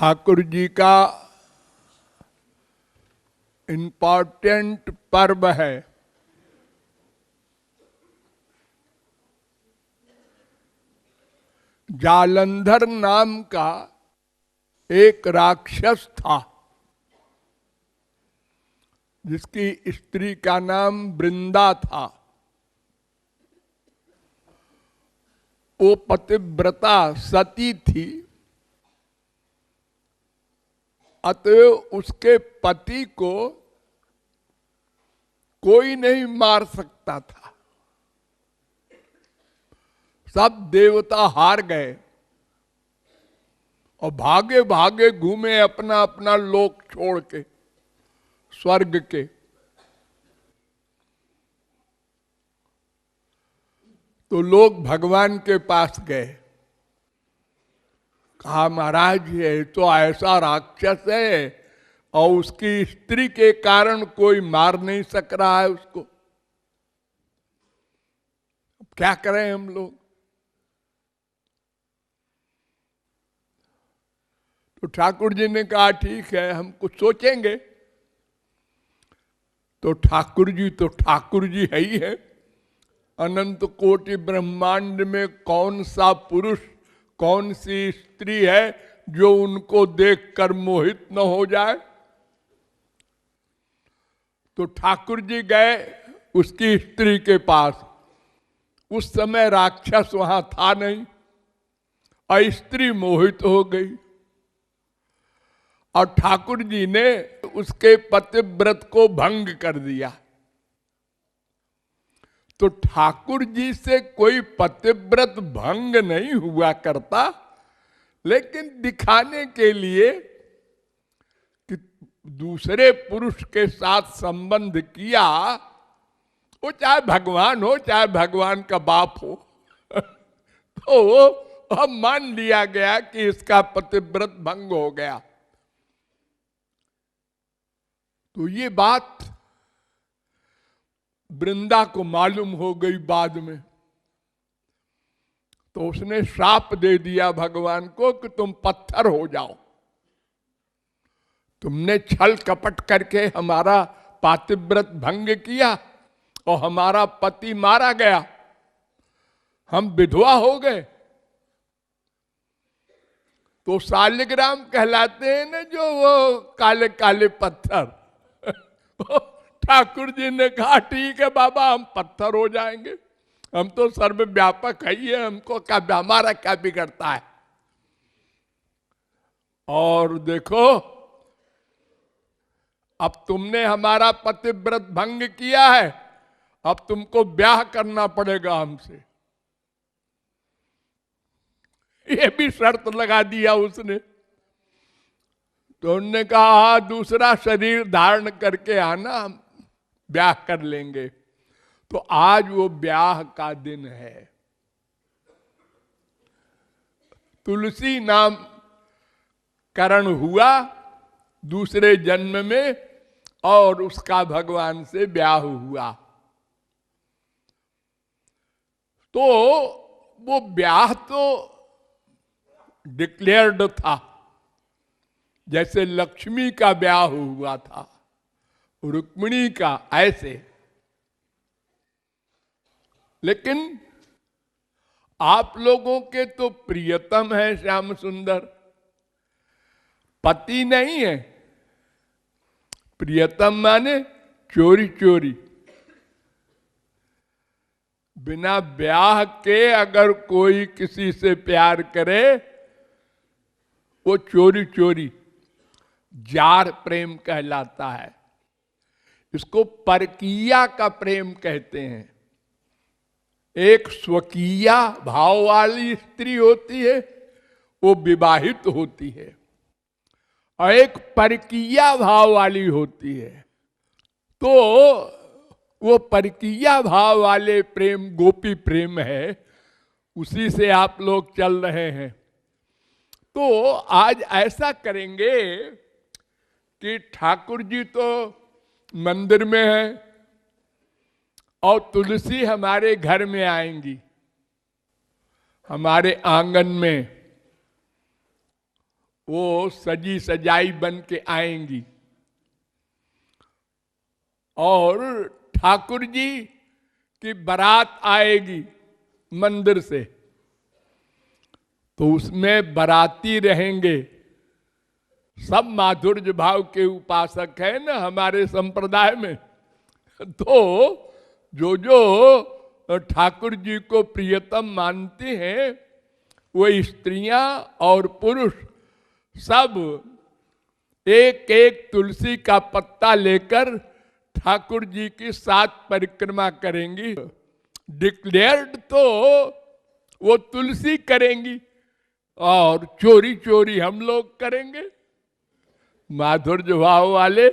ठाकुर जी का इम्पोर्टेंट पर्व है। जालंधर नाम का एक राक्षस था जिसकी स्त्री का नाम वृंदा था। वो पतिव्रता सती थी, अतएव उसके पति को कोई नहीं मार सकता था। सब देवता हार गए और भागे भागे घूमे अपना अपना लोक छोड़ के स्वर्ग के। तो लोग भगवान के पास गए, कहा महाराज ये तो ऐसा राक्षस है और उसकी स्त्री के कारण कोई मार नहीं सक रहा है उसको, क्या करें हम लोग। तो ठाकुर जी ने कहा ठीक है हम कुछ सोचेंगे। तो ठाकुर जी है ही है। अनंत कोटि ब्रह्मांड में कौन सा पुरुष कौन सी स्त्री है जो उनको देखकर मोहित न हो जाए। तो ठाकुर जी गए उसकी स्त्री के पास। उस समय राक्षस वहां था नहीं और स्त्री मोहित हो गई और ठाकुर जी ने उसके पतिव्रत को भंग कर दिया। तो ठाकुर जी से कोई पतिव्रत भंग नहीं हुआ करता, लेकिन दिखाने के लिए कि दूसरे पुरुष के साथ संबंध किया, वो चाहे भगवान हो चाहे भगवान का बाप हो तो अब मान लिया गया कि इसका पतिव्रत भंग हो गया। तो ये बात वृंदा को मालूम हो गई बाद में। तो उसने श्राप दे दिया भगवान को कि तुम पत्थर हो जाओ। तुमने छल कपट करके हमारा पातिव्रत भंग किया और हमारा पति मारा गया, हम विधवा हो गए। तो शालिग्राम कहलाते हैं ना जो वो काले काले पत्थर ठाकुर जी ने कहा ठीक है बाबा हम पत्थर हो जाएंगे, हम तो सर्वव्यापक है ही है, हमको क्या हमारा क्या बिगड़ता है। और देखो अब तुमने हमारा पतिव्रत भंग किया है, अब तुमको ब्याह करना पड़ेगा हमसे। ये भी शर्त लगा दिया उसने। तो उन्होंने कहा दूसरा शरीर धारण करके आना, हम ब्याह कर लेंगे। तो आज वो ब्याह का दिन है। तुलसी नाम करण हुआ दूसरे जन्म में और उसका भगवान से ब्याह हुआ। तो वो ब्याह तो डिक्लेयर्ड था, जैसे लक्ष्मी का ब्याह हुआ था रुक्मिणी का, ऐसे। लेकिन आप लोगों के तो प्रियतम है श्याम सुंदर, पति नहीं है। प्रियतम माने चोरी चोरी, बिना ब्याह के अगर कोई किसी से प्यार करे वो चोरी चोरी जार प्रेम कहलाता है। इसको परकीया का प्रेम कहते हैं। एक स्वकीया भाव वाली स्त्री होती है, वो विवाहित होती है, और एक परकीया भाव वाली होती है। तो वो परकीया भाव वाले प्रेम गोपी प्रेम है, उसी से आप लोग चल रहे हैं। तो आज ऐसा करेंगे कि ठाकुर जी तो मंदिर में है और तुलसी हमारे घर में आएंगी, हमारे आंगन में। वो सजी सजाई बन के आएंगी और ठाकुर जी की बारात आएगी मंदिर से, तो उसमें बाराती रहेंगे। सब माधुर्य भाव के उपासक है ना हमारे संप्रदाय में। तो जो जो ठाकुर जी को प्रियतम मानते हैं वो स्त्रियां और पुरुष सब एक एक तुलसी का पत्ता लेकर ठाकुर जी की 7 परिक्रमा करेंगी। डिक्लेयर्ड तो वो तुलसी करेंगी और चोरी चोरी हम लोग करेंगे माधुर्य भाव वाले।